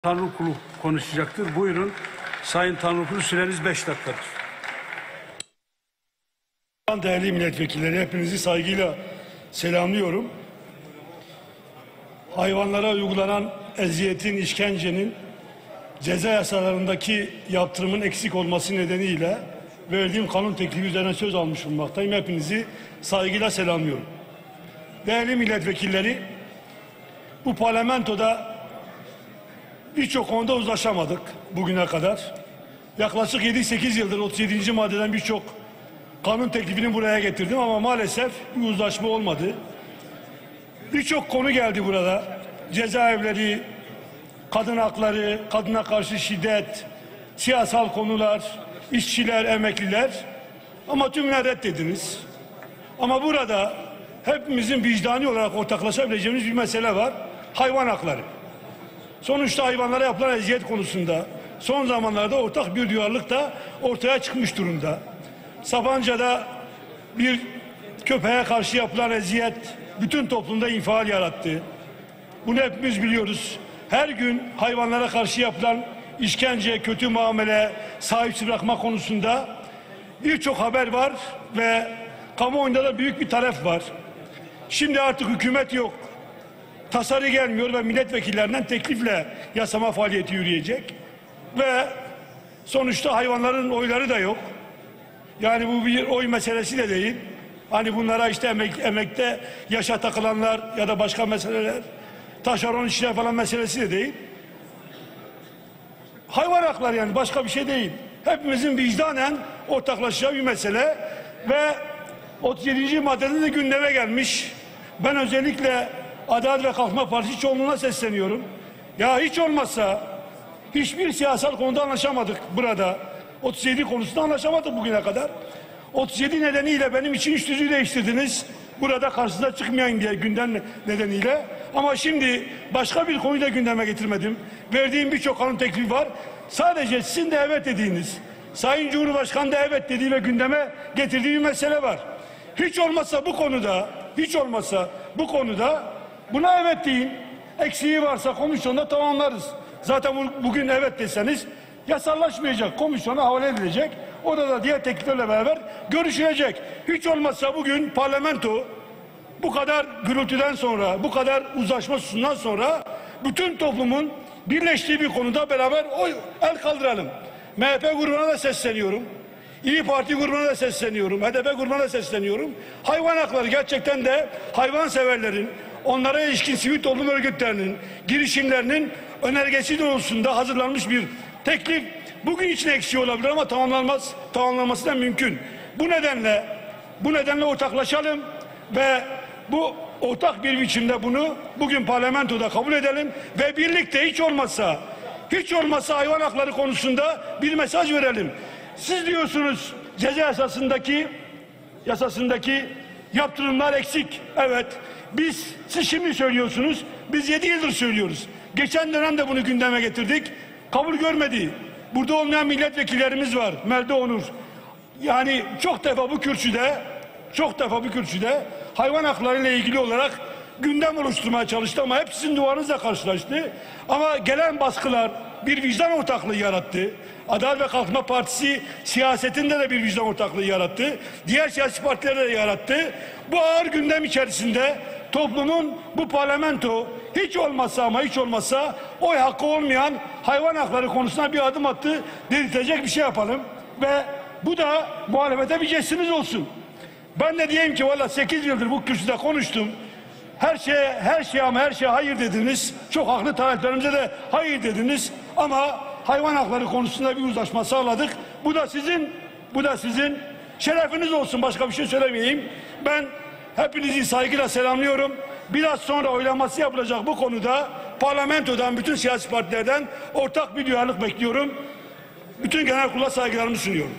Tanrıkulu konuşacaktır. Buyurun Sayın Tanrıkulu, süreniz 5 dakikadır. Değerli milletvekilleri, hepinizi saygıyla selamlıyorum. Hayvanlara uygulanan eziyetin, işkencenin ceza yasalarındaki yaptırımın eksik olması nedeniyle verdiğim kanun teklifi üzerine söz almış bulunmaktayım. Hepinizi saygıyla selamlıyorum. Değerli milletvekilleri, bu parlamentoda birçok konuda uzlaşamadık bugüne kadar. Yaklaşık 7-8 yıldır 37. maddeden birçok kanun teklifini buraya getirdim ama maalesef bir uzlaşma olmadı. Birçok konu geldi burada. Cezaevleri, kadın hakları, kadına karşı şiddet, siyasal konular, işçiler, emekliler, ama tümünü reddediniz. Ama burada hepimizin vicdani olarak ortaklaşabileceğimiz bir mesele var. Hayvan hakları. Sonuçta hayvanlara yapılan eziyet konusunda son zamanlarda ortak bir duyarlılık da ortaya çıkmış durumda. Sapanca'da bir köpeğe karşı yapılan eziyet bütün toplumda infial yarattı. Bunu hepimiz biliyoruz. Her gün hayvanlara karşı yapılan işkence, kötü muamele, sahipsiz bırakma konusunda birçok haber var ve kamuoyunda da büyük bir talep var. Şimdi artık hükümet yok. Tasarı gelmiyor ve milletvekillerinden teklifle yasama faaliyeti yürüyecek. Ve sonuçta hayvanların oyları da yok. Yani bu bir oy meselesi de değil. Hani bunlara işte emekte yaşa takılanlar ya da başka meseleler, taşeron işler falan meselesi de değil. Hayvan hakları, yani başka bir şey değil. Hepimizin vicdanen ortaklaşacağı bir mesele ve 37. maddede de gündeme gelmiş. Ben özellikle Adalet ve Kalkınma Partisi çoğunluğuna sesleniyorum. Ya hiç olmazsa hiçbir siyasal konuda anlaşamadık burada. 37 konusunda anlaşamadık bugüne kadar. 37 nedeniyle benim için iş düzüğü değiştirdiniz. Burada karşınıza çıkmayayım diye, gündem nedeniyle. Ama şimdi başka bir konuyu da gündeme getirmedim. Verdiğim birçok kanun teklifi var. Sadece sizin de evet dediğiniz, Sayın Cumhurbaşkanı da evet dediği ve gündeme getirdiği bir mesele var. Hiç olmazsa bu konuda buna evet deyin. Eksiği varsa komisyonda tamamlarız. Zaten bugün evet deseniz yasallaşmayacak. Komisyona havale edilecek. Orada da diğer tekliflerle beraber görüşülecek. Hiç olmazsa bugün parlamento bu kadar gürültüden sonra, bu kadar uzlaşma susundan sonra bütün toplumun birleştiği bir konuda beraber el kaldıralım. MHP grubuna da sesleniyorum. İYİ Parti grubuna da sesleniyorum. HDP grubuna da sesleniyorum. Hayvan hakları gerçekten de hayvanseverlerin, onlara ilişkin sivil toplum örgütlerinin girişimlerinin önergesi doğrultusunda hazırlanmış bir teklif. Bugün için eksiği olabilir ama tamamlanması da mümkün. Bu nedenle ortaklaşalım ve bu ortak bir biçimde bunu bugün parlamentoda kabul edelim ve birlikte hiç olmazsa hayvan hakları konusunda bir mesaj verelim. Siz diyorsunuz ceza yasasındaki yaptırımlar eksik. Evet. Siz şimdi söylüyorsunuz. Biz 7 yıldır söylüyoruz. Geçen dönemde bunu gündeme getirdik. Kabul görmedi. Burada olmayan milletvekillerimiz var. Melde Onur. Yani çok defa bu kürsüde hayvan hakları ile ilgili olarak gündem oluşturmaya çalıştı ama hep sizin duvarınızla karşılaştı. Ama gelen baskılar bir vicdan ortaklığı yarattı. Adalet ve Kalkınma Partisi siyasetinde de bir vicdan ortaklığı yarattı. Diğer siyasi partilerde de yarattı. Bu ağır gündem içerisinde toplumun, bu parlamento hiç olmazsa oy hakkı olmayan hayvan hakları konusuna bir adım attı. Dedirtecek bir şey yapalım ve bu da muhalefete bir jestimiz olsun. Ben de diyeyim ki valla 8 yıldır bu kürsüde konuştum. Her şeye hayır dediniz. Çok haklı taleplerimize de hayır dediniz. Ama hayvan hakları konusunda bir uzlaşma sağladık. Bu da sizin şerefiniz olsun. Başka bir şey söylemeyeyim. Ben hepinizi saygıyla selamlıyorum. Biraz sonra oylaması yapılacak bu konuda parlamentodan, bütün siyasi partilerden ortak bir duyarlılık bekliyorum. Bütün genel kurula saygılarımı sunuyorum.